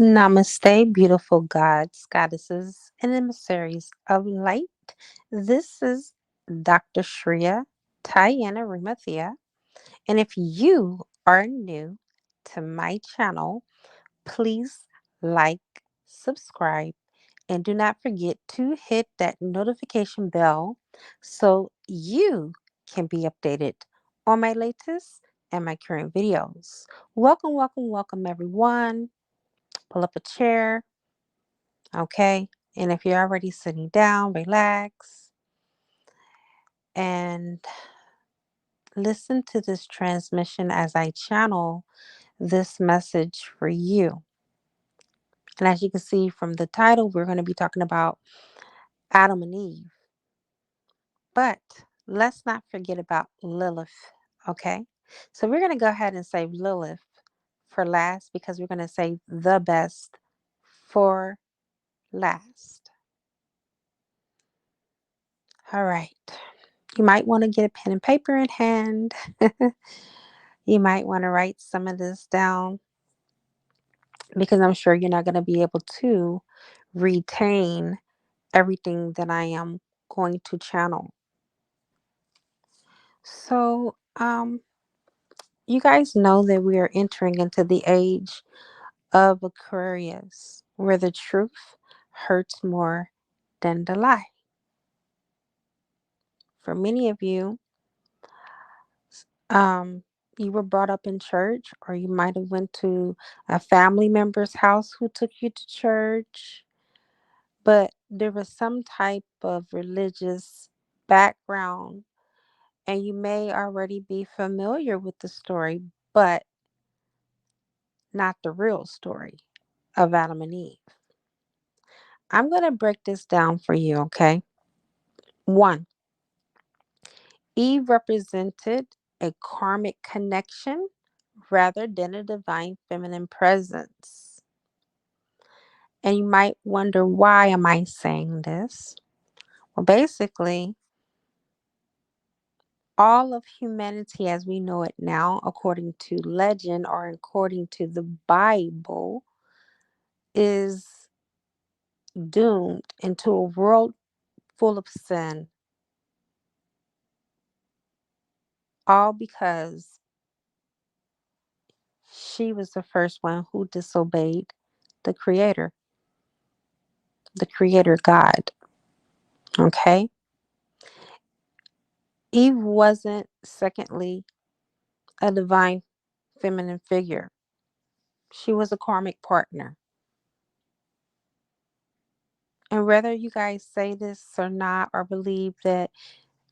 Namaste, beautiful gods, goddesses, and emissaries of light. This is Dr. Shreya Tiana Rimathea. And if you are new to my channel, please like, subscribe, and do not forget to hit that notification bell so you can be updated on my latest and my current videos. Welcome, welcome, welcome, everyone. Pull up a chair. Okay. And if you're already sitting down, relax and listen to this transmission as I channel this message for you. And as you can see from the title, we're going to be talking about Adam and Eve. But let's not forget about Lilith. Okay. So we're going to go ahead and save Lilith for last because we're going to save the best for last. All right. You might want to get a pen and paper in hand. You might want to write some of this down because I'm sure you're not going to be able to retain everything that I am going to channel. So, you guys know that we are entering into the age of Aquarius, where the truth hurts more than the lie. For many of you, um, you were brought up in church, or you might have went to a family member's house who took you to church, but there was some type of religious background, and you may already be familiar with the story, but not the real story of Adam and Eve. I'm going to break this down for you, okay? One, Eve represented a karmic connection rather than a divine feminine presence. And you might wonder, why am I saying this? Well, basically, all of humanity as we know it now, according to legend or according to the Bible, is doomed into a world full of sin, all because she was the first one who disobeyed the Creator God. Okay? Eve wasn't, secondly, a divine feminine figure. She was a karmic partner. And whether you guys say this or not, or believe that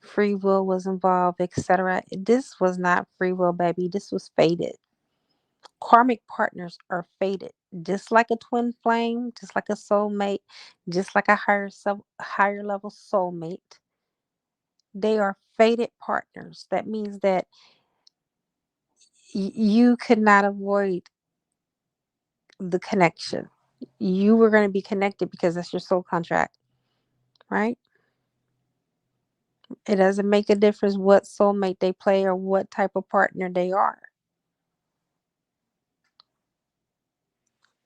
free will was involved, etc., this was not free will, baby. This was fated. Karmic partners are fated, just like a twin flame, just like a soulmate, just like a higher level soulmate. They are fated partners. That means that you could not avoid the connection. You were going to be connected because that's your soul contract, right? It doesn't make a difference what soulmate they play or what type of partner they are.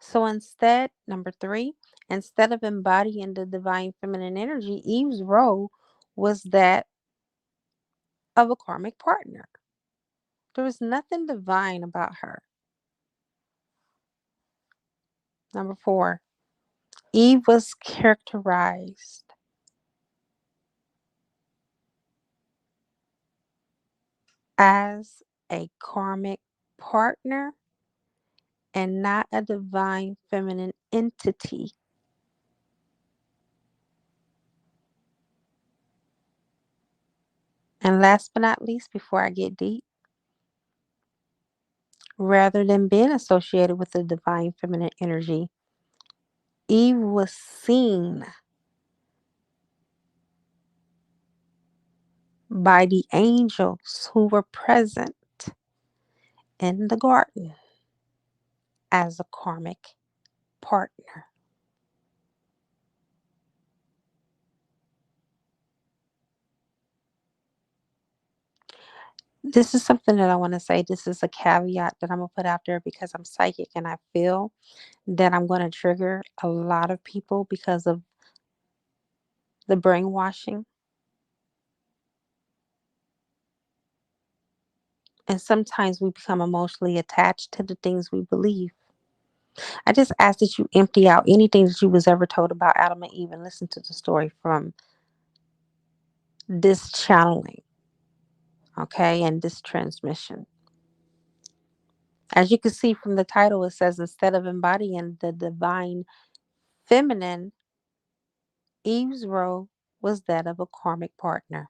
So instead, number three, instead of embodying the divine feminine energy, Eve's role was that of a karmic partner. There was nothing divine about her. Number four, Eve was characterized as a karmic partner and not a divine feminine entity. And last but not least, before I get deep, rather than being associated with the divine feminine energy, Eve was seen by the angels who were present in the garden as a karmic partner. This is something that I want to say. This is a caveat that I'm going to put out there because I'm psychic and I feel that I'm going to trigger a lot of people because of the brainwashing. And sometimes we become emotionally attached to the things we believe. I just ask that you empty out anything that you was ever told about Adam and Eve and listen to the story from this channeling, okay, and this transmission. As you can see from the title, it says instead of embodying the divine feminine, Eve's role was that of a karmic partner.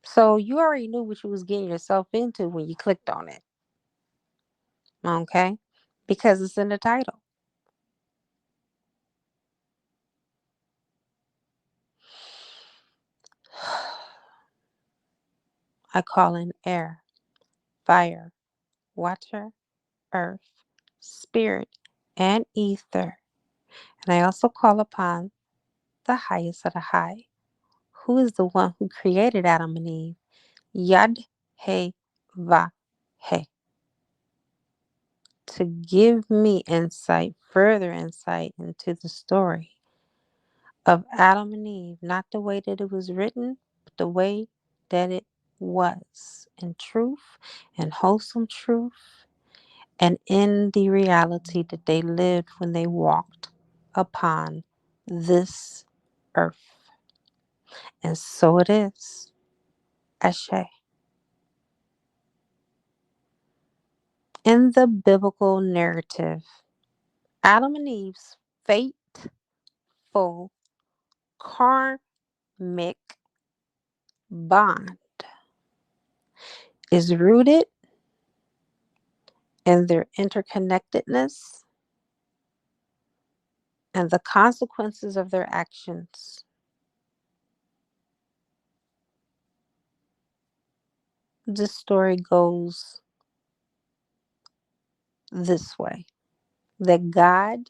So you already knew what you was getting yourself into when you clicked on it, okay? Because it's in the title. I call in air, fire, water, earth, spirit, and ether. And I also call upon the highest of the high, who is the one who created Adam and Eve. Yad He Va He. To give me insight, further insight into the story of Adam and Eve, not the way that it was written, but the way that it was in truth and wholesome truth and in the reality that they lived when they walked upon this earth. And so it is. Ashe. In the biblical narrative, Adam and Eve's fateful karmic bond is rooted in their interconnectedness and the consequences of their actions. This story goes this way, that God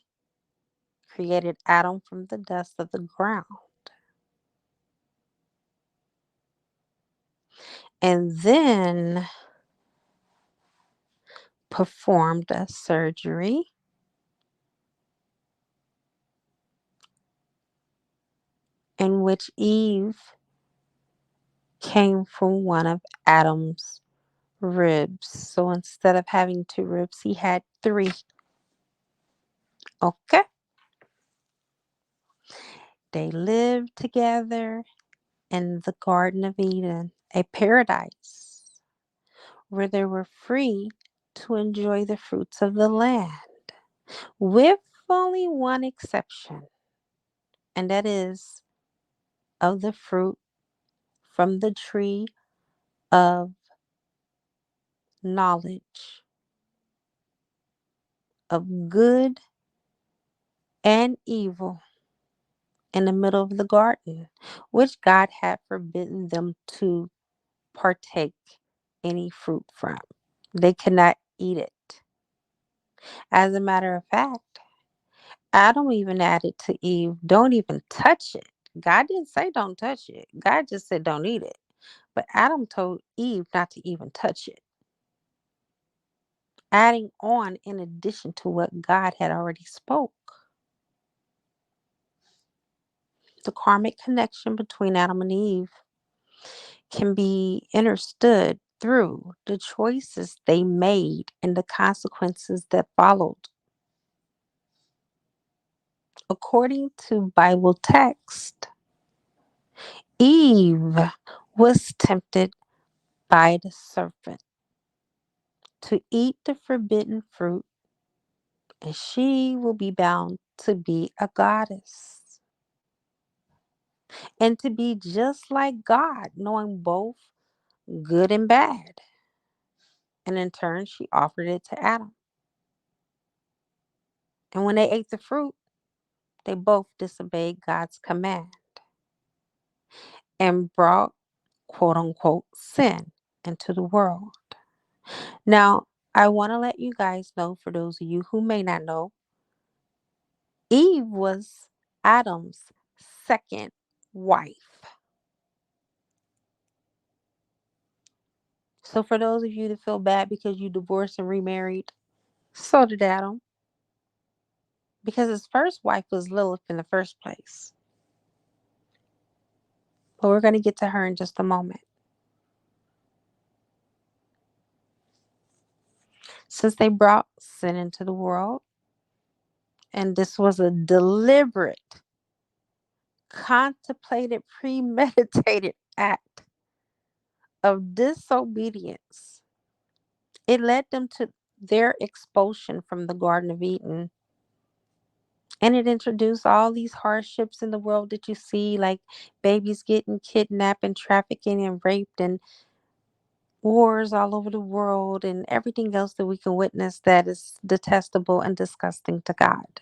created Adam from the dust of the ground and then performed a surgery in which Eve came from one of Adam's ribs. So instead of having two ribs, he had three. Okay. They lived together in the Garden of Eden, a paradise where they were free to enjoy the fruits of the land, with only one exception, and that is of the fruit from the tree of knowledge of good and evil in the middle of the garden, which God had forbidden them to partake any fruit from. They could not eat it. As a matter of fact, Adam even added to Eve, don't even touch it. God didn't say don't touch it. God just said don't eat it. But Adam told Eve not to even touch it, adding on in addition to what God had already spoke. The karmic connection between Adam and Eve can be understood through the choices they made and the consequences that followed. According to Bible text, Eve was tempted by the serpent to eat the forbidden fruit, and she will be bound to be a goddess and to be just like God, knowing both good and bad. And in turn, she offered it to Adam. And when they ate the fruit, they both disobeyed God's command and brought, quote unquote, sin into the world. Now, I want to let you guys know, for those of you who may not know, Eve was Adam's second wife. So for those of you that feel bad because you divorced and remarried, so did Adam. Because his first wife was Lilith in the first place. But we're going to get to her in just a moment. Since they brought sin into the world, and this was a deliberate, contemplated, premeditated act of disobedience, it led them to their expulsion from the Garden of Eden. And it introduced all these hardships in the world that you see, like babies getting kidnapped and trafficking and raped and wars all over the world and everything else that we can witness that is detestable and disgusting to God.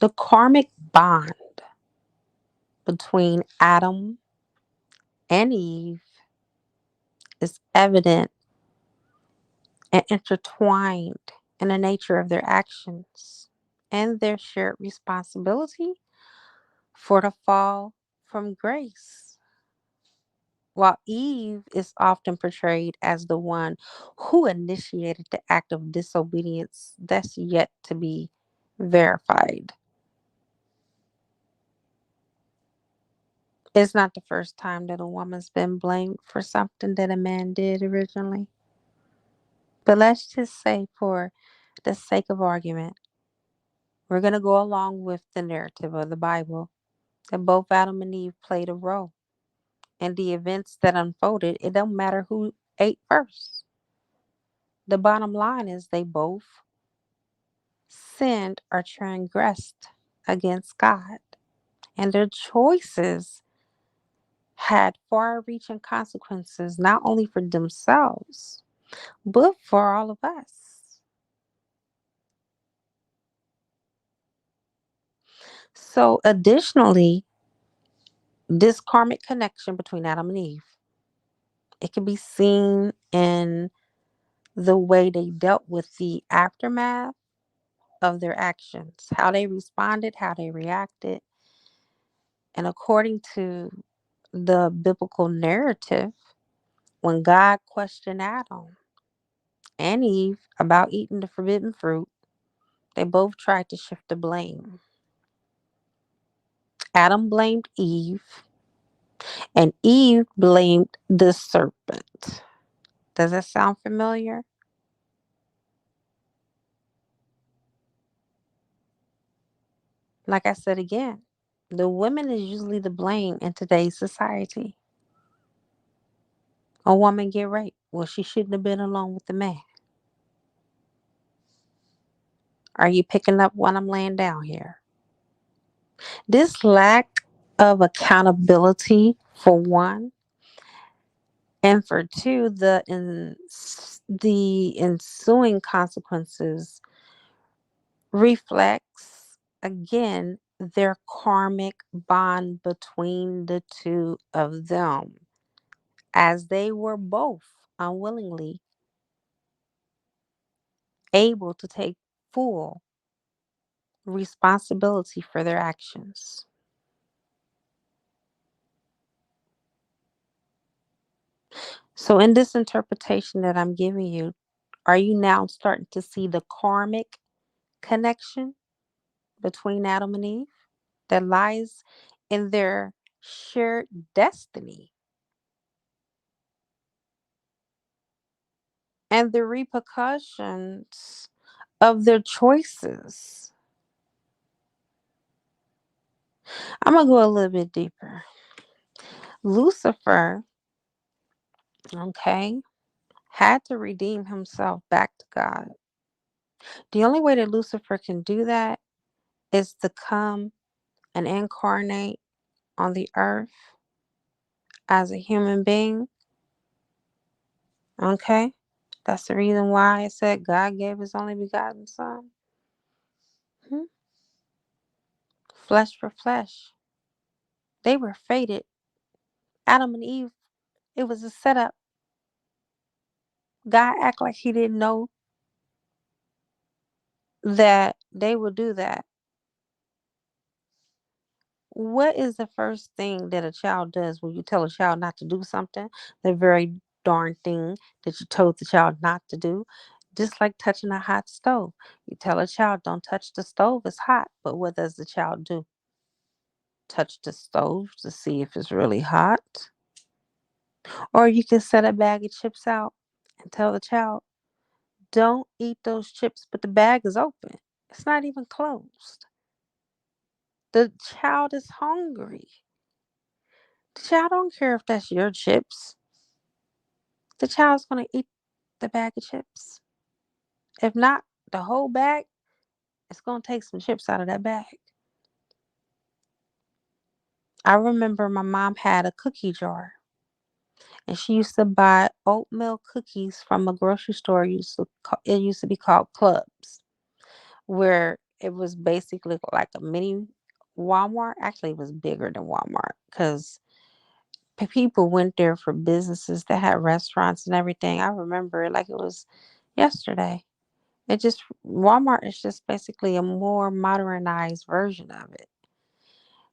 The karmic bond between Adam and Eve is evident and intertwined in the nature of their actions and their shared responsibility for the fall from grace. While Eve is often portrayed as the one who initiated the act of disobedience, that's yet to be verified. It's not the first time that a woman's been blamed for something that a man did originally. But let's just say, for the sake of argument, we're going to go along with the narrative of the Bible that both Adam and Eve played a role in the events that unfolded. It don't matter who ate first. The bottom line is they both sinned or transgressed against God. And their choices had far reaching consequences, not only for themselves, but for all of us. So, additionally, this karmic connection between Adam and Eve, it can be seen in the way they dealt with the aftermath of their actions, how they responded, how they reacted. And according to the biblical narrative, when God questioned Adam and Eve about eating the forbidden fruit, they both tried to shift the blame. Adam blamed Eve, and Eve blamed the serpent. Does that sound familiar? Like I said again, the woman is usually the blame in today's society. A woman get raped. Well, she shouldn't have been alone with the man. Are you picking up what I'm laying down here? This lack of accountability, for one, and for two, the ensuing consequences reflects again their karmic bond between the two of them, as they were both unwillingly able to take full responsibility for their actions. So, in this interpretation that I'm giving you, are you now starting to see the karmic connection between Adam and Eve that lies in their shared destiny and the repercussions of their choices? I'm going to go a little bit deeper. Lucifer, okay, had to redeem himself back to God. The only way that Lucifer can do that is to come and incarnate on the earth as a human being. Okay? That's the reason why I said God gave his only begotten son. Hmm? Flesh for flesh. They were fated. Adam and Eve, it was a setup. God act like he didn't know that they would do that. what is the first thing that a child does when you tell a child not to do something? The very darn thing that you told the child not to do. Just like touching a hot stove. You tell a child, don't touch the stove, it's hot. But what does the child do? Touch the stove to see if it's really hot. Or you can set a bag of chips out and tell the child, don't eat those chips, but the bag is open. It's not even closed. The child is hungry. The child don't care if that's your chips. The child's going to eat the bag of chips. If not the whole bag, it's going to take some chips out of that bag. I remember my mom had a cookie jar, and she used to buy oatmeal cookies from a grocery store. It used to be called Clubs, where it was basically like a mini Walmart. Actually, it was bigger than Walmart because people went there for businesses that had restaurants and everything. I remember it like it was yesterday. It just Walmart is just basically a more modernized version of it.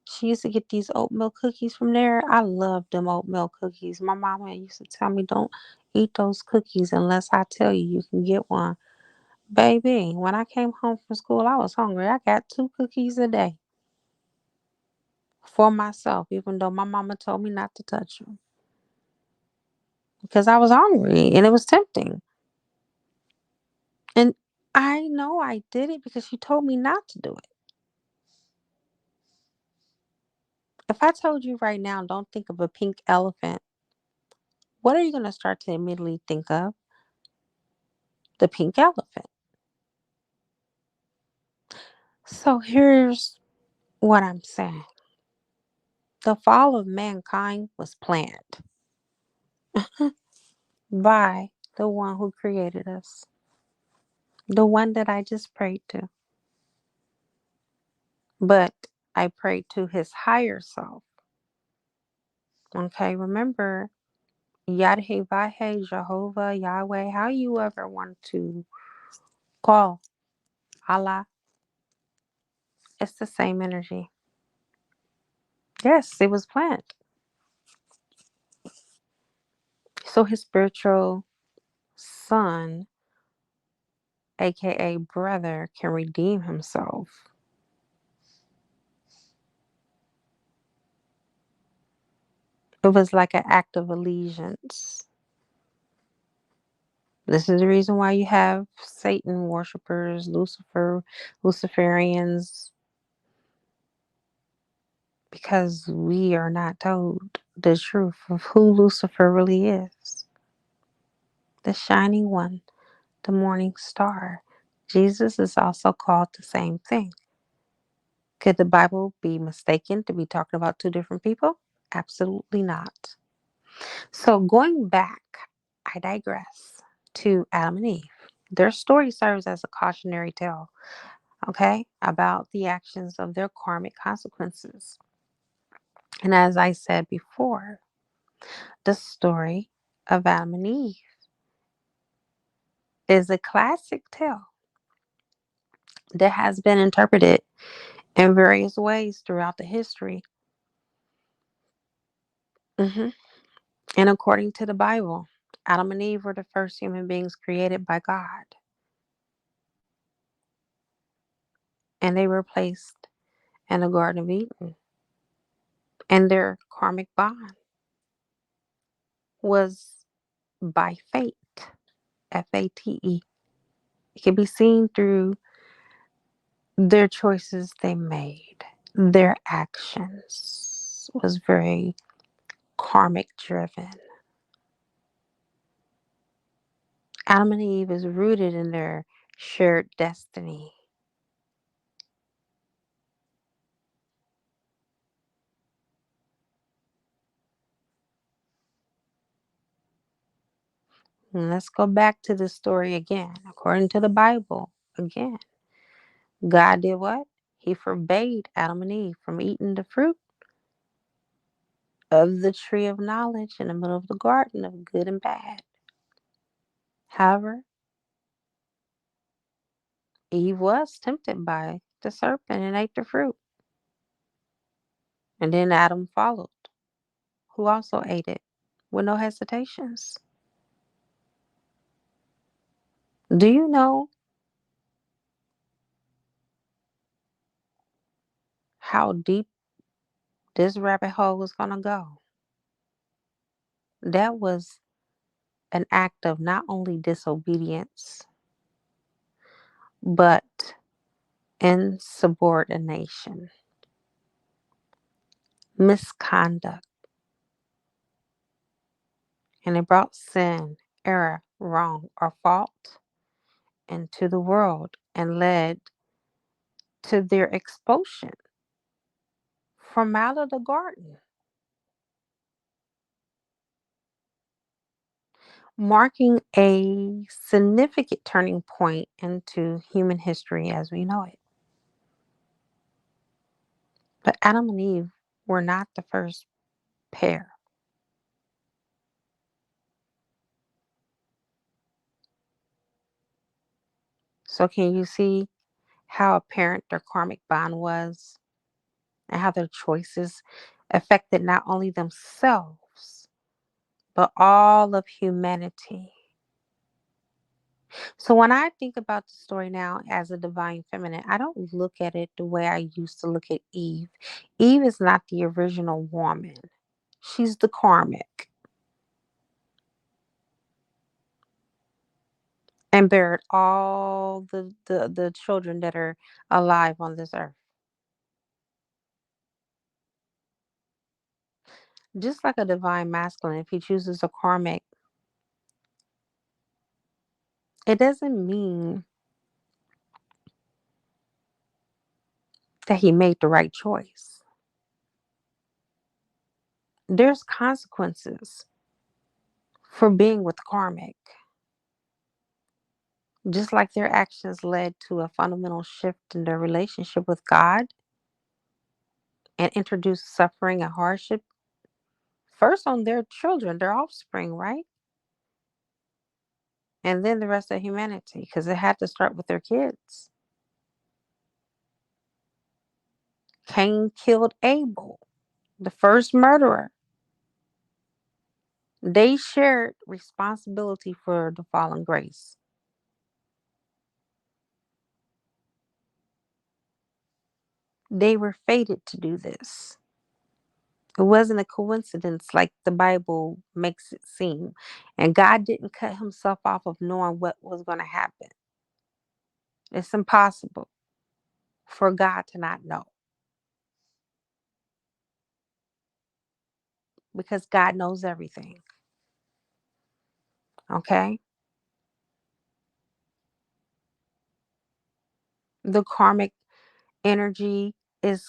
She used to get these oatmeal cookies from there. I loved them oatmeal cookies. My mama used to tell me, don't eat those cookies unless I tell you you can get one. Baby, when I came home from school, I was hungry. I got 2 cookies a day for myself, even though my mama told me not to touch them because I was hungry and it was tempting. And I know I did it because she told me not to do it. If I told you right now, don't think of a pink elephant, what are you going to start to immediately think of? The pink elephant. So here's what I'm saying. The fall of mankind was planned by the one who created us, the one that I just prayed to. But I prayed to his higher self. Okay, remember Yadhe Jehovah, Yahweh, how you ever want to call Allah, it's the same energy. Yes, it was planned. So his spiritual son, aka brother, can redeem himself. It was like an act of allegiance. This is the reason why you have Satan worshippers, Luciferians, because we are not told the truth of who Lucifer really is. The shining one, the morning star. Jesus is also called the same thing. Could the Bible be mistaken to be talking about 2 different people? Absolutely not. So going back, I digress, to Adam and Eve. Their story serves as a cautionary tale, okay, about the actions of their karmic consequences. And as I said before, the story of Adam and Eve is a classic tale that has been interpreted in various ways throughout the history. hmm And according to the Bible, Adam and Eve were the first human beings created by God, and they were placed in the Garden of Eden. And their karmic bond was by fate, Fate. It can be seen through their choices they made. Their actions was very karmic driven. Adam and Eve is rooted in their shared destiny. And let's go back to the story again. According to the Bible, again, God did what? He forbade Adam and Eve from eating the fruit of the tree of knowledge in the middle of the garden of good and bad. However, Eve was tempted by the serpent and ate the fruit. And then Adam followed, who also ate it with no hesitations. Do you know how deep this rabbit hole was going to go? That was an act of not only disobedience, but insubordination, misconduct, and it brought sin, error, wrong, or fault into the world and led to their expulsion from out of the garden, marking a significant turning point into human history as we know it. But Adam and Eve were not the first pair. So, can you see how apparent their karmic bond was and how their choices affected not only themselves, but all of humanity? So when I think about the story now as a divine feminine, I don't look at it the way I used to look at Eve. Eve is not the original woman. She's the karmic and buried all the children that are alive on this earth. Just like a divine masculine, if he chooses a karmic, it doesn't mean that he made the right choice. There's consequences for being with karmic. Just like their actions led to a fundamental shift in their relationship with God and introduced suffering and hardship first on their children, their offspring, right? And then the rest of humanity, because it had to start with their kids. Cain killed Abel, the first murderer. They shared responsibility for the fallen grace. They were fated to do this. It wasn't a coincidence like the Bible makes it seem. And God didn't cut himself off of knowing what was going to happen. It's impossible for God to not know because God knows everything. Okay? The karmic energy is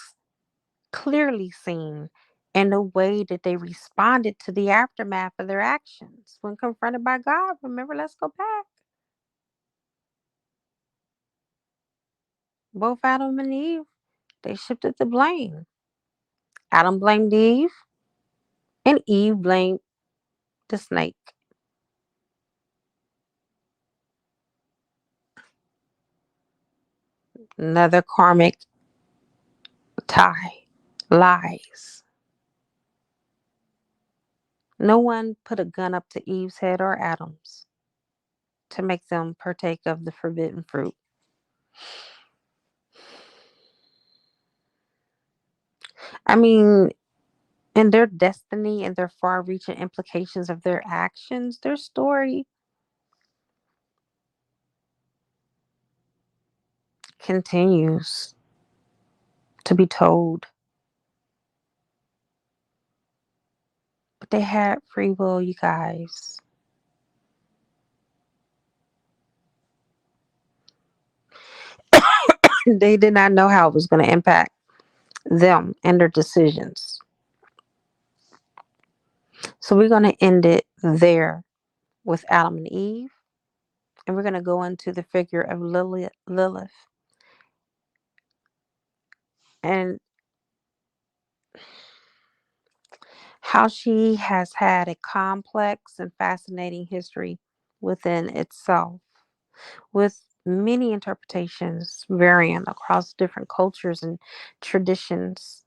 clearly seen in the way that they responded to the aftermath of their actions when confronted by God. Remember, let's go back. Both Adam and Eve, they shifted the blame. Adam blamed Eve, and Eve blamed the snake. Another karmic tie. Lies. No one put a gun up to Eve's head or Adam's to make them partake of the forbidden fruit. I mean, in their destiny and their far reaching implications of their actions, their story continues to be told. But they had free will, you guys. They did not know how it was going to impact them and their decisions. So we're going to end it there with Adam and Eve. And we're going to go into the figure of Lilith and how she has had a complex and fascinating history within itself, with many interpretations varying across different cultures and traditions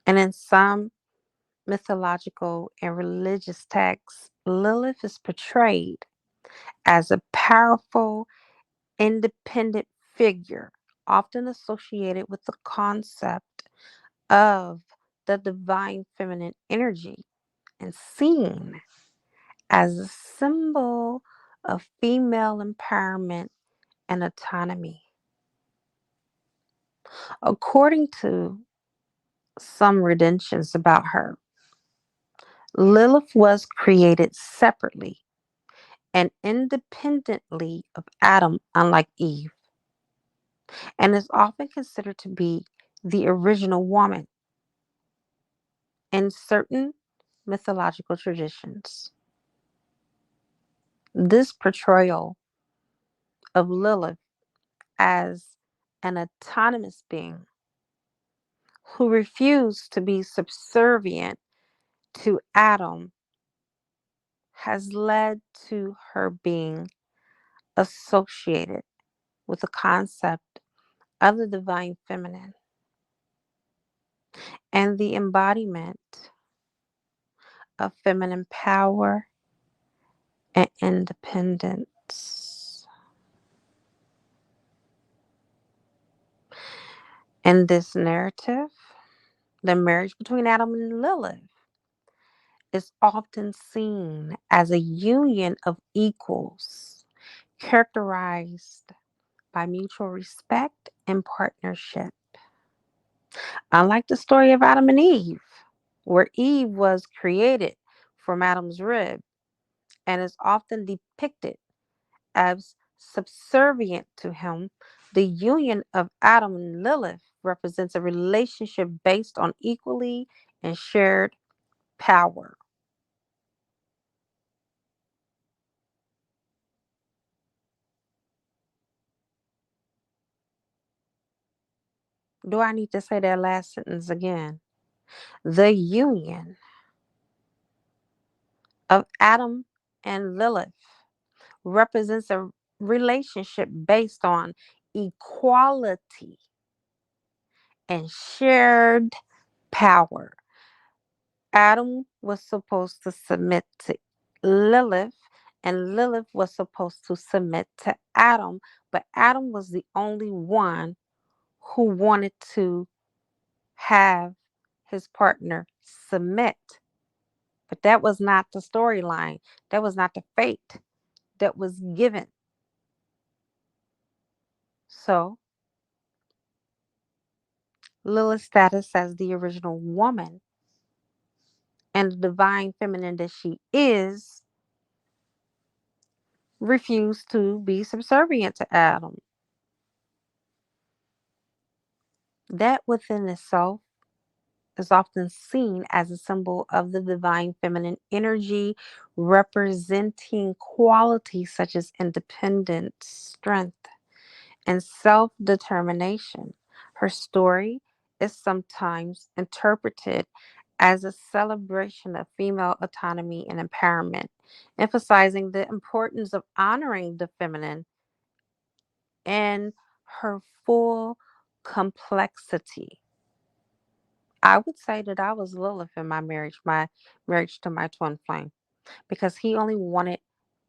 And in some mythological and religious texts, Lilith is portrayed as a powerful, independent figure, often associated with the concept of the divine feminine energy and seen as a symbol of female empowerment and autonomy. According to some renditions about her, Lilith was created separately and independently of Adam, unlike Eve, and is often considered to be the original woman in certain mythological traditions. This portrayal of Lilith as an autonomous being who refused to be subservient to Adam has led to her being associated with the concept of the divine feminine and the embodiment of feminine power and independence. In this narrative, the marriage between Adam and Lilith is often seen as a union of equals, characterized by mutual respect and partnership. Unlike the story of Adam and Eve, where Eve was created from Adam's rib and is often depicted as subservient to him, the union of Adam and Lilith represents a relationship based on equally and shared power. Do I need to say that last sentence again? The union of Adam and Lilith represents a relationship based on equality and shared power. Adam was supposed to submit to Lilith, and Lilith was supposed to submit to Adam, but Adam was the only one who wanted to have his partner submit. But that was not the storyline. That was not the fate that was given. So, Lilith's status as the original woman and the divine feminine that she is refused to be subservient to Adam. That within itself is often seen as a symbol of the divine feminine energy, representing qualities such as independence, strength, and self determination. Her story is sometimes interpreted as a celebration of female autonomy and empowerment, emphasizing the importance of honoring the feminine in her full complexity. I would say that I was Lilith in my marriage to my twin flame, because he only wanted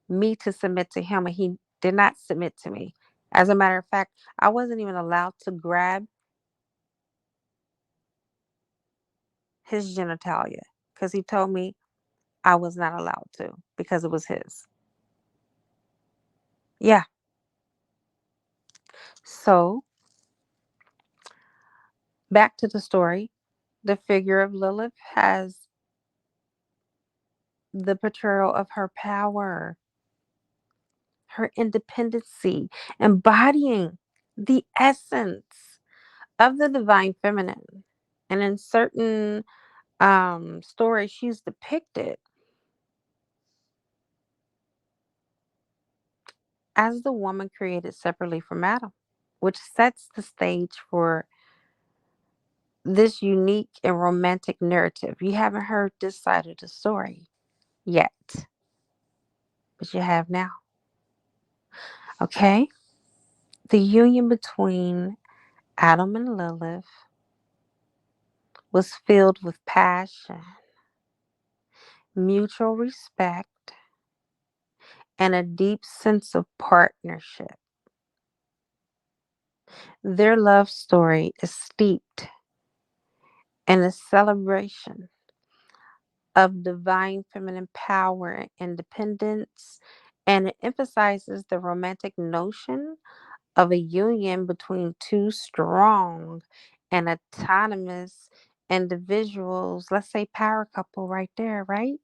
me to submit to him and he did not submit to me. As a matter of fact, I wasn't even allowed to grab his genitalia because he told me I was not allowed to because it was his. Yeah. So back to the story. The figure of Lilith has the portrayal of her power, her independency, embodying the essence of the divine feminine. And in certain stories, she's depicted as the woman created separately from Adam, which sets the stage for this unique and romantic narrative. You haven't heard this side of the story yet, but you have now. Okay? The union between Adam and Lilith was filled with passion, mutual respect, and a deep sense of partnership. Their love story is steeped in a celebration of divine feminine power and independence, and it emphasizes the romantic notion of a union between two strong and autonomous individuals. Let's say power couple right there, right?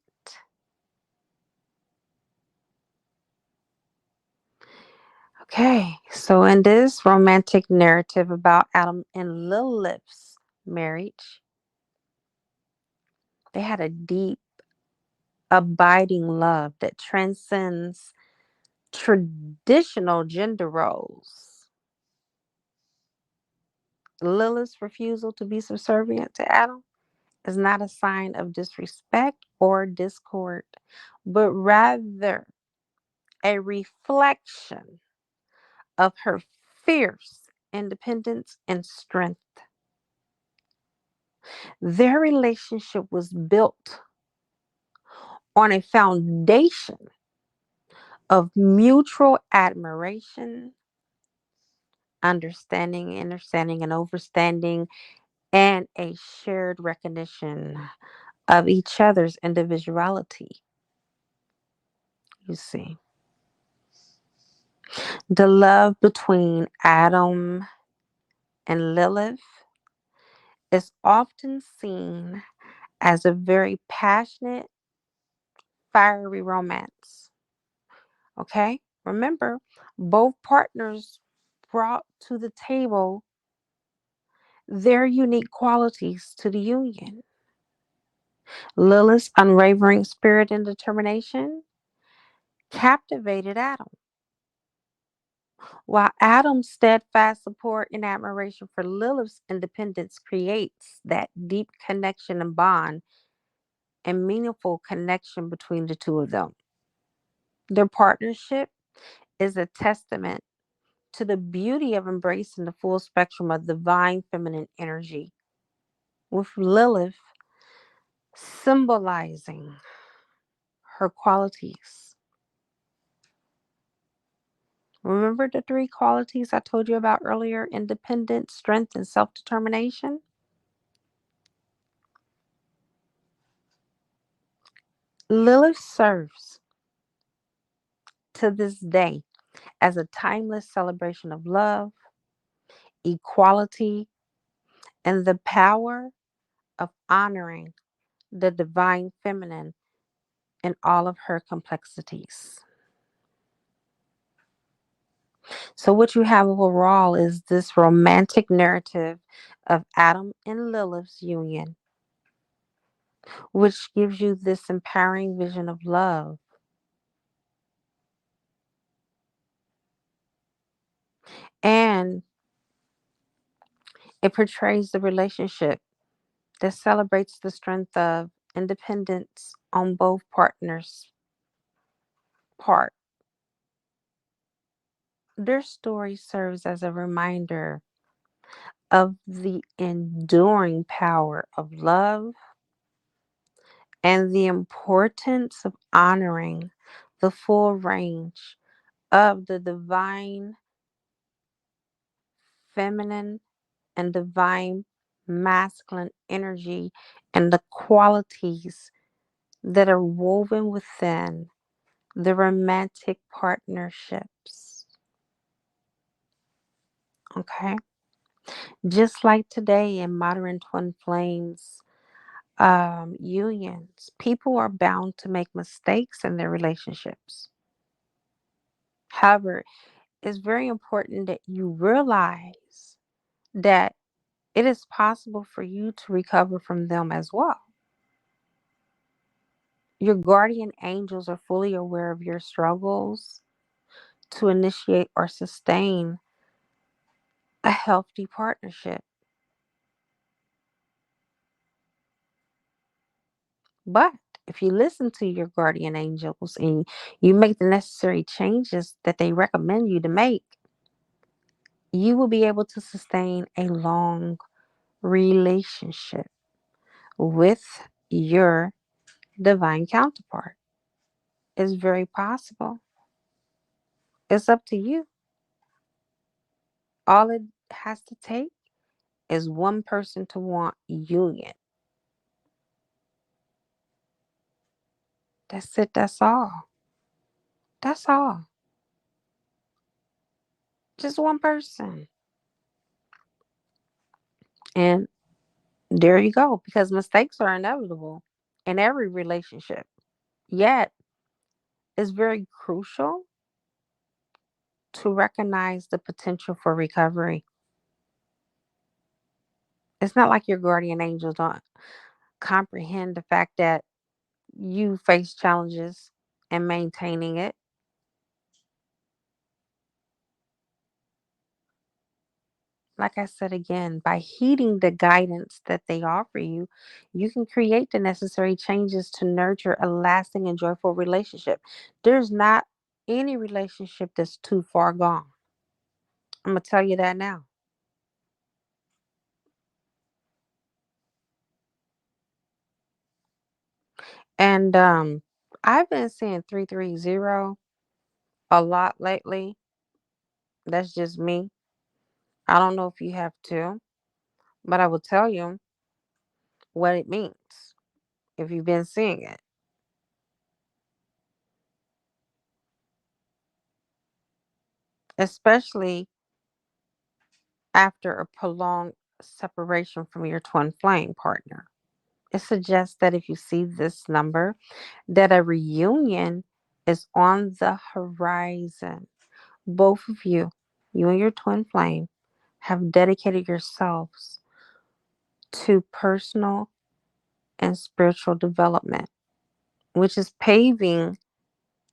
Okay, so in this romantic narrative about Adam and Lilith's marriage, they had a deep, abiding love that transcends traditional gender roles. Lilith's refusal to be subservient to Adam is not a sign of disrespect or discord, but rather a reflection of her fierce independence and strength. Their relationship was built on a foundation of mutual admiration, understanding, and overstanding, and a shared recognition of each other's individuality. You see, the love between Adam and Lilith is often seen as a very passionate, fiery romance. Okay? Remember, both partners brought to the table their unique qualities to the union. Lilith's unwavering spirit and determination captivated Adam, while Adam's steadfast support and admiration for Lilith's independence creates that deep connection and bond and meaningful connection between the two of them. Their partnership is a testament to the beauty of embracing the full spectrum of divine feminine energy, with Lilith symbolizing her qualities. Remember the three qualities I told you about earlier: independence, strength, and self determination? Lilith serves to this day as a timeless celebration of love, equality, and the power of honoring the divine feminine in all of her complexities. So, what you have overall is this romantic narrative of Adam and Lilith's union, which gives you this empowering vision of love. And it portrays the relationship that celebrates the strength of independence on both partners' part. Their story serves as a reminder of the enduring power of love and the importance of honoring the full range of the divine feminine and divine masculine energy and the qualities that are woven within the romantic partnerships. Okay. Just like today in modern twin flames unions, people are bound to make mistakes in their relationships. However, it's very important that you realize that it is possible for you to recover from them as well. Your guardian angels are fully aware of your struggles to initiate or sustain a healthy partnership. But if you listen to your guardian angels and you make the necessary changes that they recommend you to make, you will be able to sustain a long relationship. with your divine counterpart. It's very possible. It's up to you. All it has to take is one person to want union. That's it. That's all. That's all. Just one person. And there you go. Because mistakes are inevitable in every relationship. Yet, it's very crucial to recognize the potential for recovery. It's not like your guardian angels don't comprehend the fact that you face challenges and maintaining it. Like I said again, by heeding the guidance that they offer you, you can create the necessary changes to nurture a lasting and joyful relationship. There's not any relationship that's too far gone. I'm going to tell you that now. And I've been seeing 330 a lot lately. That's just me. I don't know if you have too, but I will tell you what it means if you've been seeing it, especially after a prolonged separation from your twin flame partner. It suggests that if you see this number, that a reunion is on the horizon. Both of you and your twin flame, have dedicated yourselves to personal and spiritual development, which is paving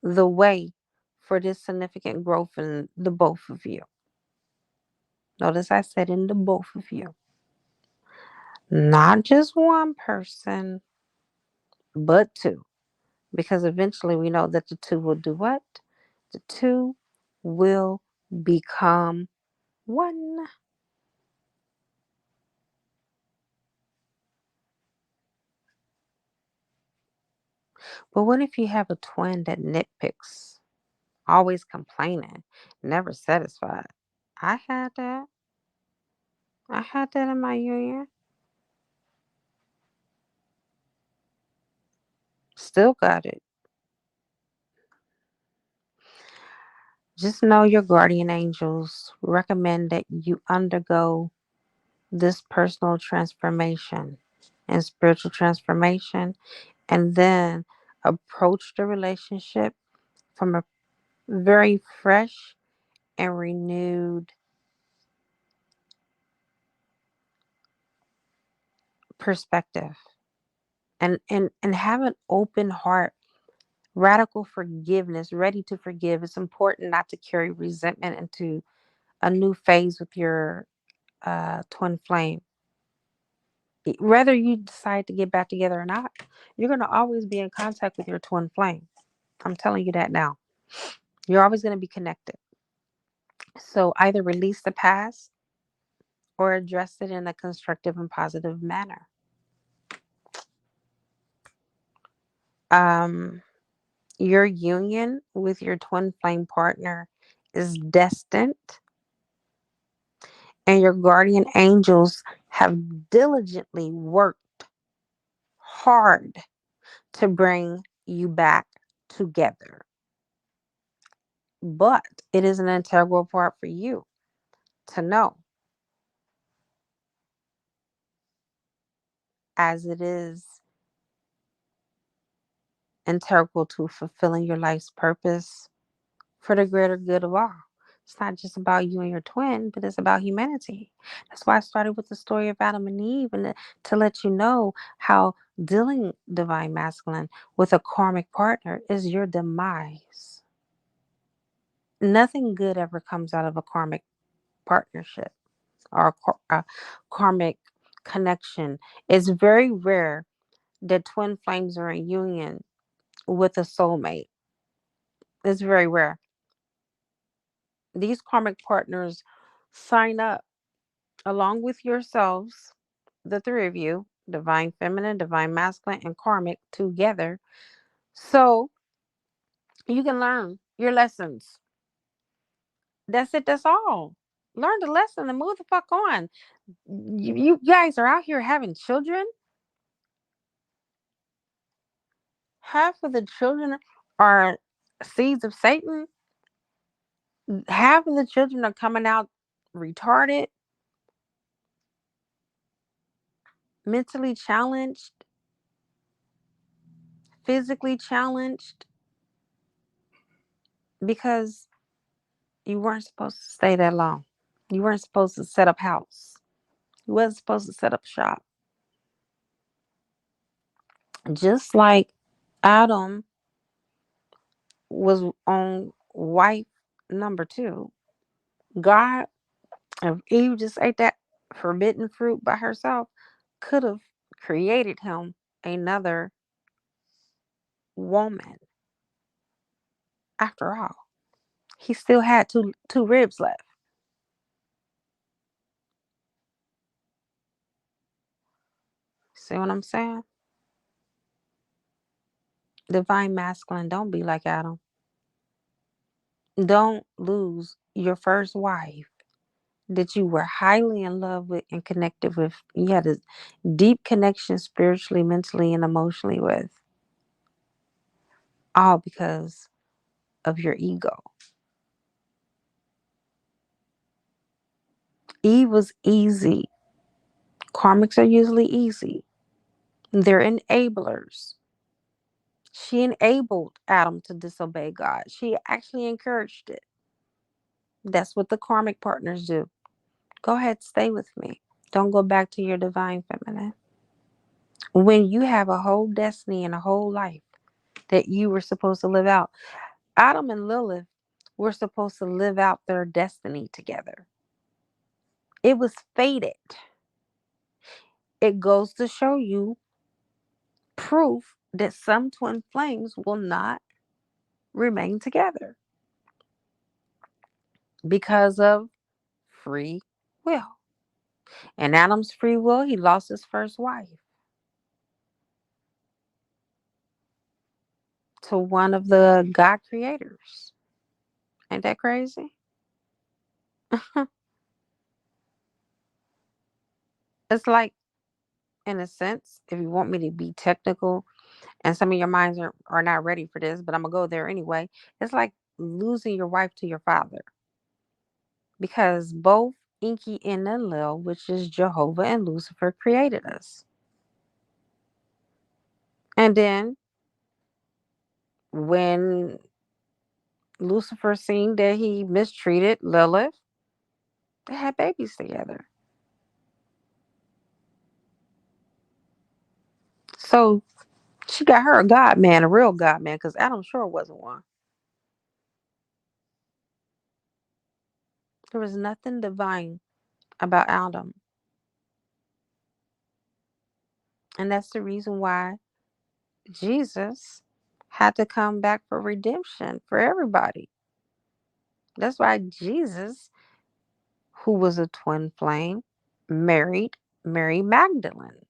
the way for this significant growth in the both of you. Notice I said in the both of you, not just one person, but two. Because eventually we know that the two will do what? The two will become one. But what if you have a twin that nitpicks, always complaining, never satisfied? I had that. I had that in my union. Still got it. Just know your guardian angels recommend that you undergo this personal transformation and spiritual transformation, and then approach the relationship from a very fresh and renewed perspective, and have an open heart, radical forgiveness, ready to forgive. It's important not to carry resentment into a new phase with your twin flame. Whether you decide to get back together or not, you're going to always be in contact with your twin flame. I'm telling you that now. You're always going to be connected. So either release the past or address it in a constructive and positive manner. Um, your union with your twin flame partner is destined, and your guardian angels have diligently worked hard to bring you back together. But it is an integral part for you to know, as it is integral to fulfilling your life's purpose for the greater good of all. It's not just about you and your twin, but it's about humanity. That's why I started with the story of Adam and Eve, and to let you know how dealing divine masculine with a karmic partner is your demise. Nothing good ever comes out of a karmic partnership or a karmic connection. It's very rare that twin flames are in union with a soulmate. It's very rare. These karmic partners sign up along with yourselves, the three of you. divine feminine, divine masculine, and karmic together. So you can learn your lessons. That's it. That's all. Learn the lesson and move the fuck on. You guys are out here having children. Half of the children are seeds of Satan. Half of the children are coming out retarded, mentally challenged, physically challenged, because you weren't supposed to stay that long. You weren't supposed to set up house. You wasn't supposed to set up shop. Just like Adam was on wife number two, God, if Eve just ate that forbidden fruit by herself, could have created him another woman. After all, he still had two ribs left. See what I'm saying? Divine masculine, don't be like Adam. Don't lose your first wife that you were highly in love with and connected with. You had a deep connection spiritually, mentally, and emotionally with. All because of your ego. Eve was easy. Karmics are usually easy. They're enablers. She enabled Adam to disobey God. She actually encouraged it. That's what the karmic partners do. Go ahead, stay with me. Don't go back to your divine feminine. When you have a whole destiny and a whole life that you were supposed to live out, Adam and Lilith were supposed to live out their destiny together. It was fated. It goes to show you proof that some twin flames will not remain together because of free will. And Adam's free will, he lost his first wife to one of the God creators. Ain't that crazy? It's like, in a sense, if you want me to be technical, and some of your minds are not ready for this, but I'm going to go there anyway. It's like losing your wife to your father, because both Inky and Enlil, which is Jehovah and Lucifer, created us. And then when Lucifer seen that he mistreated Lilith, they had babies together. So she got her a God man, a real God man, because Adam sure wasn't one. There was nothing divine about Adam. And that's the reason why Jesus had to come back for redemption for everybody. That's why Jesus, who was a twin flame, married Mary Magdalene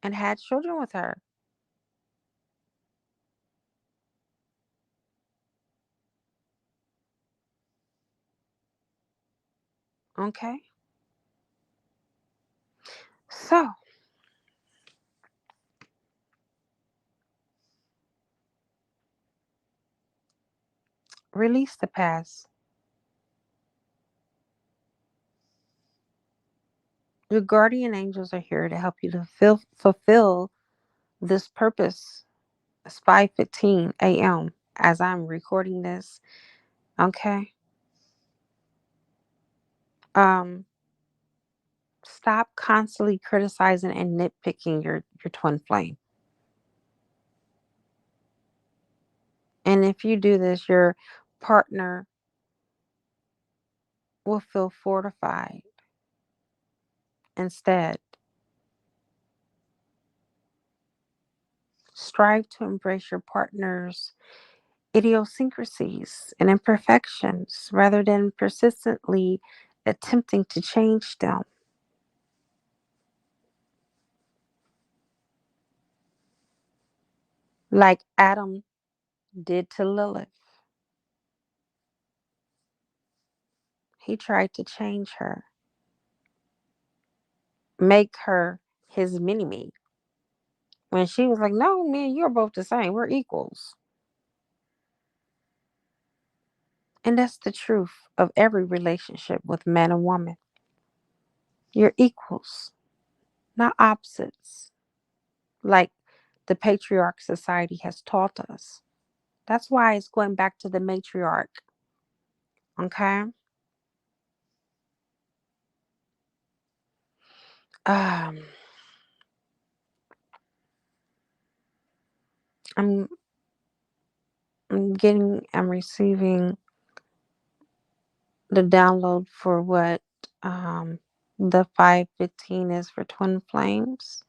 and had children with her. Okay? So, release the past. Your guardian angels are here to help you to fulfill this purpose. It's 5:15 a.m. as I'm recording this. Okay? Um, Stop constantly criticizing and nitpicking your twin flame. And if you do this, your partner will feel fortified. Instead, strive to embrace your partner's idiosyncrasies and imperfections rather than persistently attempting to change them. like Adam did to Lilith. He tried to change her, make her his mini me. When she was like, no, me and you are both the same. We're equals. And that's the truth of every relationship with man and woman. You're equals, not opposites, like the patriarch society has taught us. That's why it's going back to the matriarch. Okay? Um, I'm I'm receiving the download for what the 515 is for twin flames,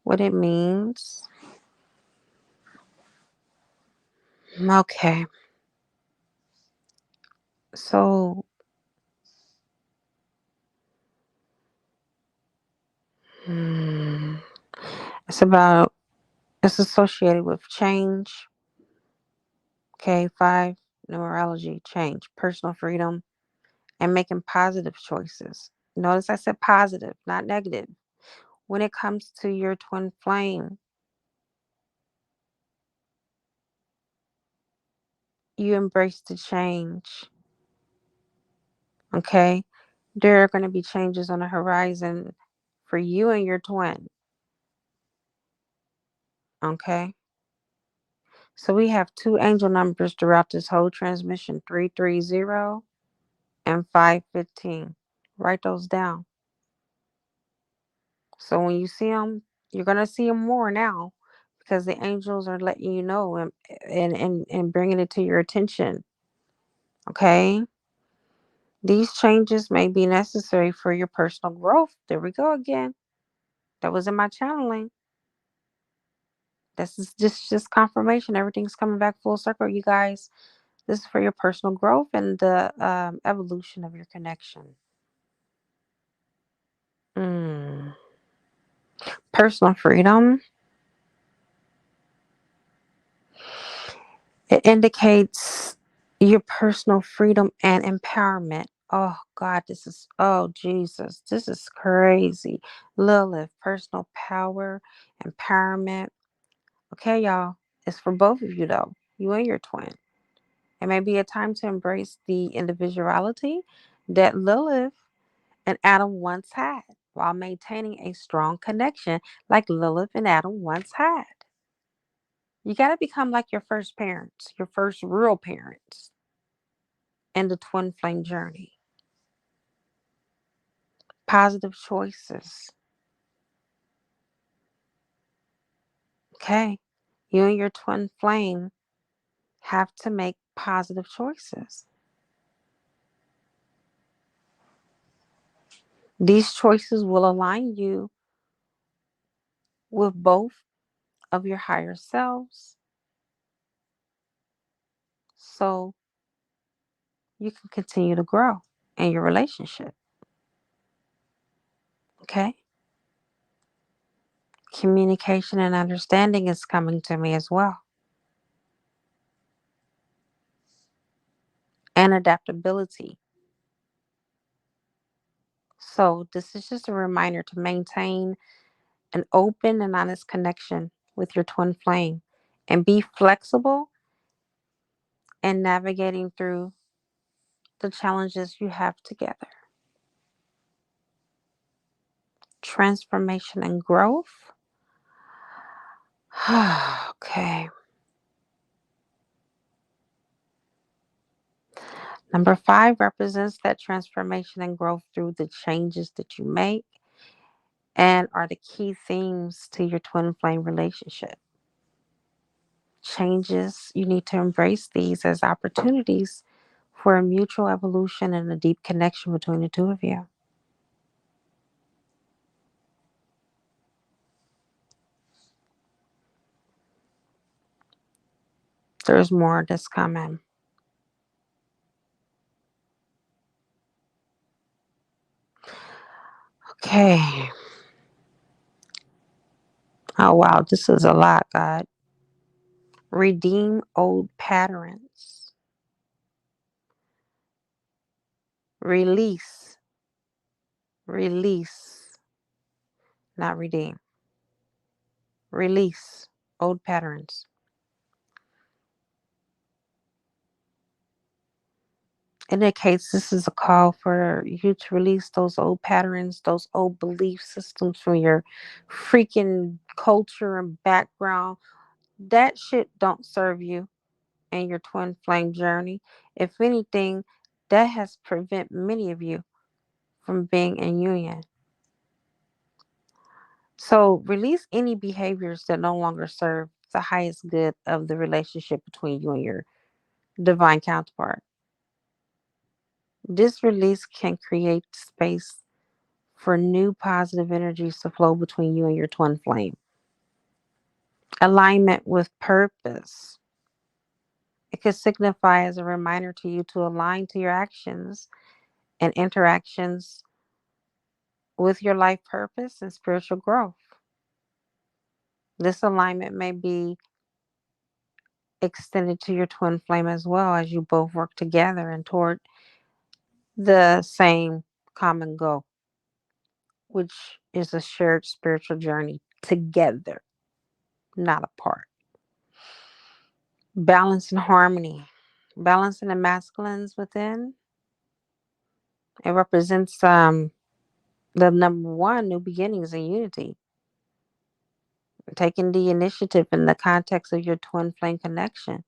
what it means. Okay. So hmm, it's about it's associated with change. Okay, 5 numerology, change, personal freedom, and making positive choices. Notice I said positive, not negative. When it comes to your twin flame, you embrace the change. Okay? There are going to be changes on the horizon for you and your twin. Okay? So we have two angel numbers throughout this whole transmission, 330 and 515. Write those down. So when you see them, you're going to see them more now because the angels are letting you know and bringing it to your attention. Okay? These changes may be necessary for your personal growth. There we go again. That was in my channeling. This is just confirmation. Everything's coming back full circle, you guys. This is for your personal growth and the evolution of your connection. Mm. Personal freedom. It indicates your personal freedom and empowerment. Oh God, oh Jesus, this is crazy. Lilith, personal power, empowerment. Okay, y'all, it's for both of you though, you and your twin. It may be a time to embrace the individuality that Lilith and Adam once had while maintaining a strong connection like Lilith and Adam once had. You got to become like your first parents, your first real parents in the twin flame journey. Positive choices. Okay. You and your twin flame have to make positive choices. These choices will align you with both of your higher selves so you can continue to grow in your relationship. Okay? Communication and understanding is coming to me as well. And adaptability. So, this is just a reminder to maintain an open and honest connection with your twin flame and be flexible in navigating through the challenges you have together. Transformation and growth. Okay. Number 5 represents that transformation and growth through the changes that you make and are the key themes to your twin flame relationship. Changes, you need to embrace these as opportunities for a mutual evolution and a deep connection between the two of you. There's more that's coming. Okay. Oh, wow. This is a lot, God. Redeem old patterns. Release. Release. Not redeem. Release old patterns. Indicates this is a call for you to release those old patterns, those old belief systems from your freaking culture and background. That shit don't serve you in your twin flame journey. If anything, that has prevent many of you from being in union. So release any behaviors that no longer serve the highest good of the relationship between you and your divine counterpart. This release can create space for new positive energies to flow between you and your twin flame. Alignment with purpose. It could signify as a reminder to you to align to your actions and interactions with your life purpose and spiritual growth. This alignment may be extended to your twin flame as well as you both work together and toward the same common goal, which is a shared spiritual journey together, not apart. Balance and harmony. Balance in the masculines within. It represents the number one, new beginnings and unity. Taking the initiative in the context of your twin flame connection.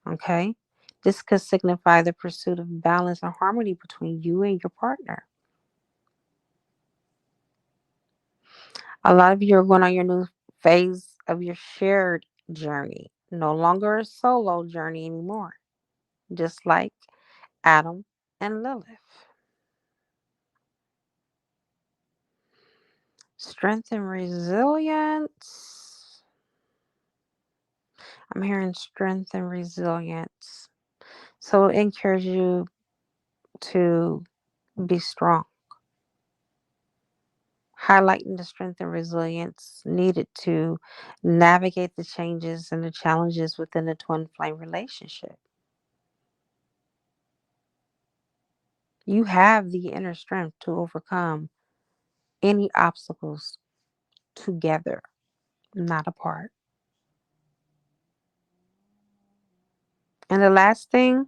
Okay. This could signify the pursuit of balance and harmony between you and your partner. A lot of you are going on your new phase of your shared journey. No longer a solo journey anymore. Just like Adam and Lilith. Strength and resilience. I'm hearing strength and resilience. So it encourages you to be strong, highlighting the strength and resilience needed to navigate the changes and the challenges within the twin flame relationship. You have the inner strength to overcome any obstacles together, not apart. And the last thing,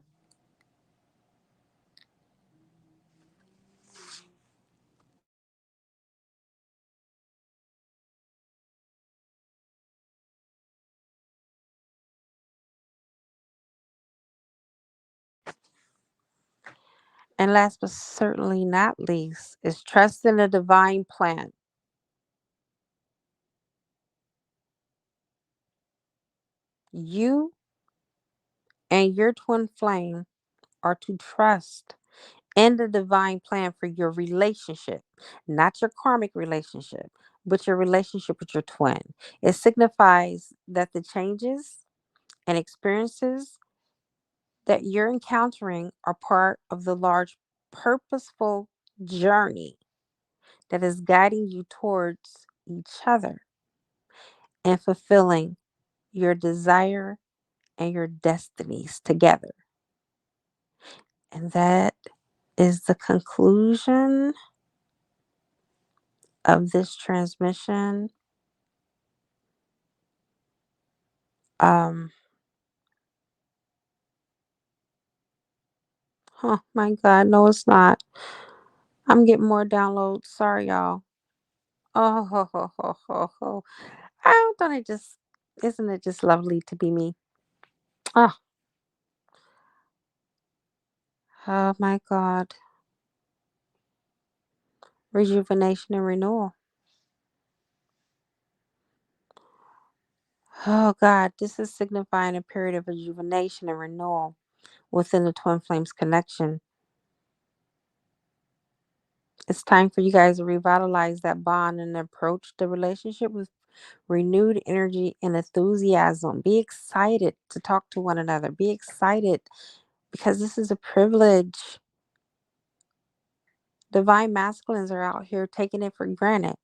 and last but certainly not least, is trust in the divine plan. You and your twin flame are to trust in the divine plan for your relationship, not your karmic relationship, but your relationship with your twin. It signifies that the changes and experiences that you're encountering are part of the large purposeful journey that is guiding you towards each other and fulfilling your desire and your destinies together. And that is the conclusion of this transmission. Um, oh my God, no, it's not. I'm getting more downloads. Sorry, y'all. Oh, ho, ho, ho, ho, ho. Don't it just, isn't it just lovely to be me? Oh, oh my God. Rejuvenation and renewal. Oh God, this is signifying a period of rejuvenation and renewal within the twin flames connection. It's time for you guys to revitalize that bond and approach the relationship with renewed energy and enthusiasm. Be excited to talk to one another. Be excited because this is a privilege. Divine masculines are out here taking it for granted.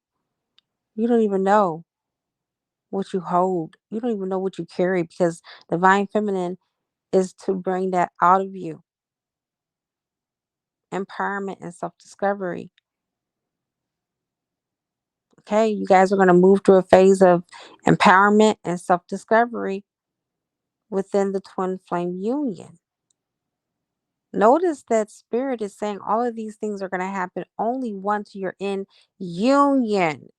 You don't even know what you hold. You don't even know what you carry, because divine feminine is to bring that out of you. Empowerment and self-discovery. Okay, you guys are going to move through a phase of empowerment and self-discovery within the twin flame union. Notice that spirit is saying all of these things are going to happen only once you're in union,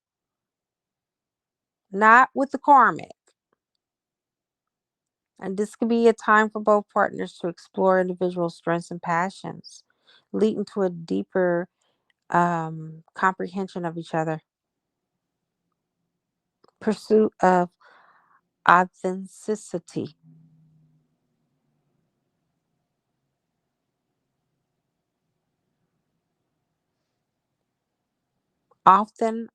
not with the karmic. And this could be a time for both partners to explore individual strengths and passions, leading to a deeper comprehension of each other. Pursuit of authenticity. Often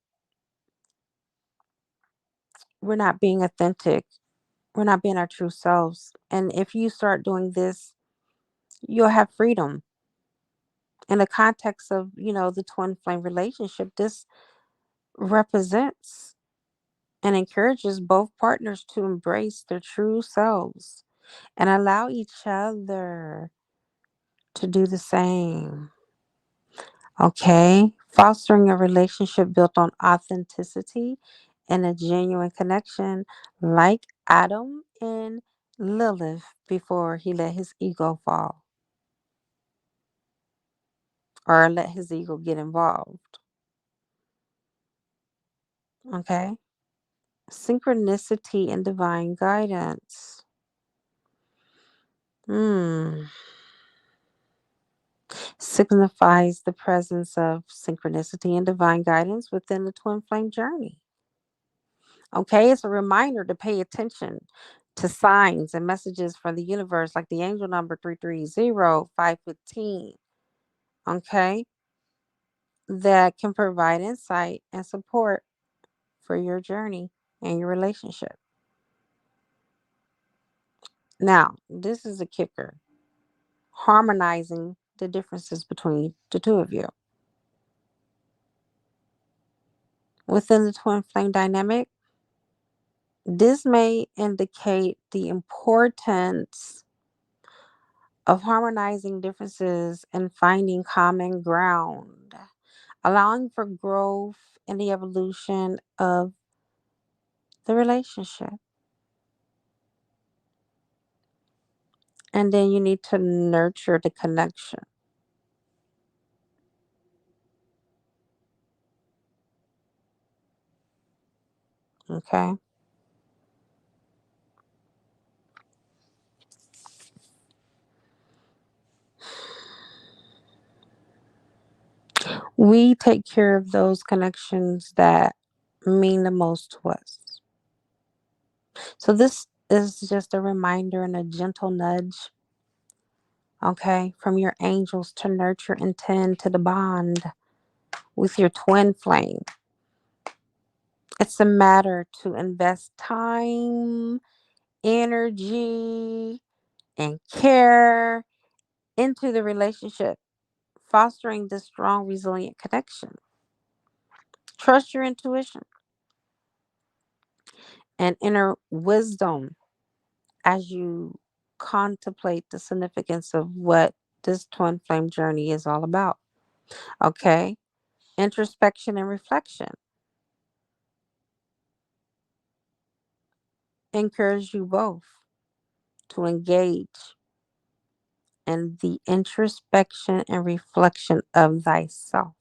we're not being authentic. We're not being our true selves. And if you start doing this, you'll have freedom. In the context of, the twin flame relationship, this represents and encourages both partners to embrace their true selves and allow each other to do the same. Okay? Fostering a relationship built on authenticity and a genuine connection, like Adam and Lilith before he let his ego fall or let his ego get involved. Okay? Synchronicity and divine guidance. Hmm. Signifies the presence of synchronicity and divine guidance within the twin flame journey. Okay, it's a reminder to pay attention to signs and messages from the universe, like the angel number 330515. Okay, that can provide insight and support for your journey and your relationship. Now, this is a kicker: harmonizing the differences between the two of you. Within the twin flame dynamic, this may indicate the importance of harmonizing differences and finding common ground, allowing for growth and the evolution of the relationship. And then you need to nurture the connection. Okay. We take care of those connections that mean the most to us. So this is just a reminder and a gentle nudge, okay, from your angels to nurture and tend to the bond with your twin flame. It's a matter to invest time, energy, and care into the relationship, fostering this strong, resilient connection. Trust your intuition and inner wisdom as you contemplate the significance of what this twin flame journey is all about. Okay? Introspection and reflection. Encourage you both to engage in the introspection and reflection of thyself.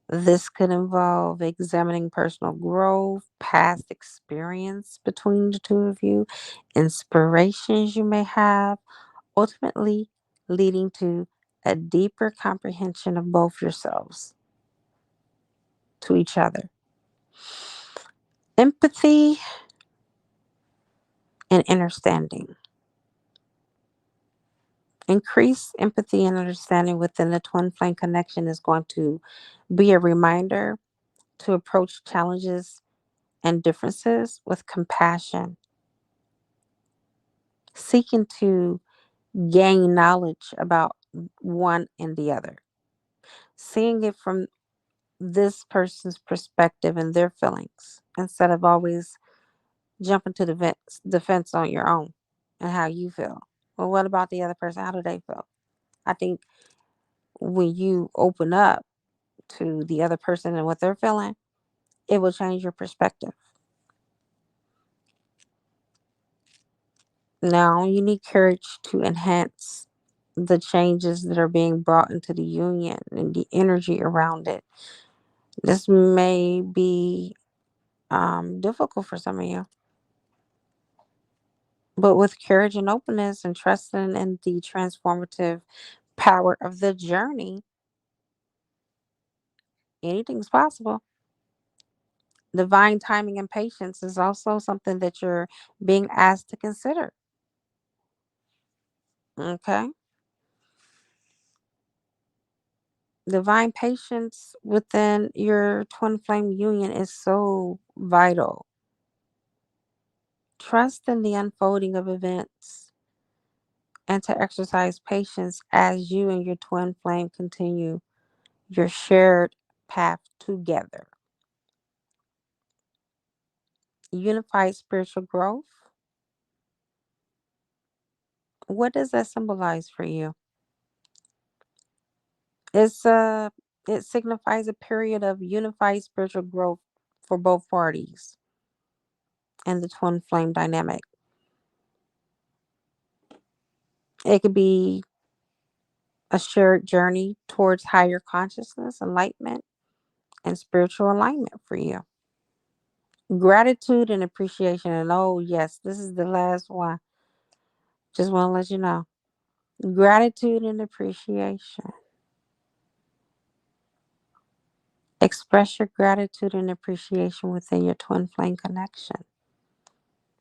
This could involve examining personal growth, past experience between the two of you, inspirations you may have, ultimately leading to a deeper comprehension of both yourselves to each other. Empathy and understanding. Increased empathy and understanding within the twin flame connection is going to be a reminder to approach challenges and differences with compassion, seeking to gain knowledge about one and the other, seeing it from this person's perspective and their feelings. instead of always jumping to defense on your own and how you feel. Well, what about the other person? How do they feel? I think when you open up to the other person and what they're feeling, it will change your perspective. Now, you need courage to enhance the changes that are being brought into the union and the energy around it. This may be difficult for some of you, but with courage and openness and trusting in the transformative power of the journey, anything's possible. Divine timing and patience is also something that you're being asked to consider. Okay. Divine patience within your twin flame union is so vital. Trust in the unfolding of events and to exercise patience as you and your twin flame continue your shared path together. Unified spiritual growth. What does that symbolize for you? It's it signifies a period of unified spiritual growth for both parties and the twin flame dynamic. It could be a shared journey towards higher consciousness, enlightenment, and spiritual alignment for you. Gratitude and appreciation. And oh, yes, this is the last one. Just want to let you know. Gratitude and appreciation. Express your gratitude and appreciation within your twin flame connection.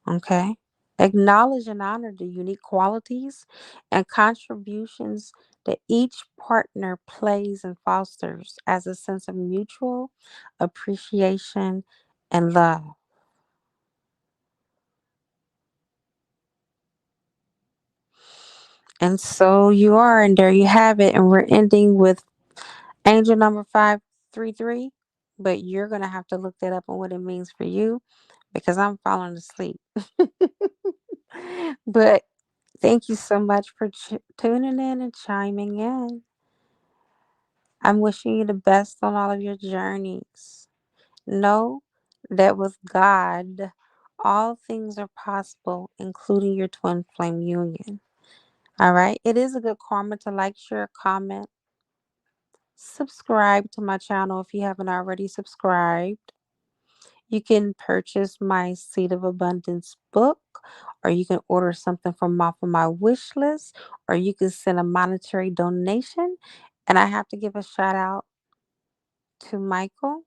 Okay? Acknowledge and honor the unique qualities and contributions that each partner plays and fosters as a sense of mutual appreciation and love. And so you are, and there you have it. And we're ending with angel number 533. But you're going to have to look that up and what it means for you because I'm falling asleep. But thank you so much for tuning in and chiming in. I'm wishing you the best on all of your journeys. Know that with God, all things are possible, including your twin flame union. All right. It is a good karma to like, share, comment, subscribe to my channel if you haven't already subscribed. You can purchase my Seed of Abundance book, or you can order something from off of my wish list, or you can send a monetary donation. And I have to give a shout out to Michael.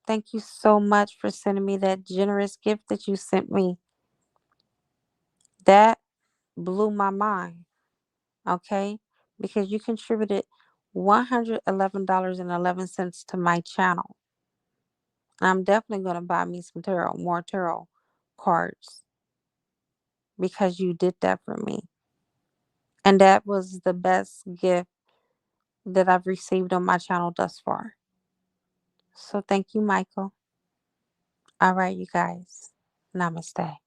Thank you so much for sending me that generous gift that you sent me. That blew my mind, okay? Because you contributed $111.11 to my channel. I'm definitely going to buy me some more tarot cards because you did that for me. And that was the best gift that I've received on my channel thus far. So thank you, Michael. All right, you guys. Namaste.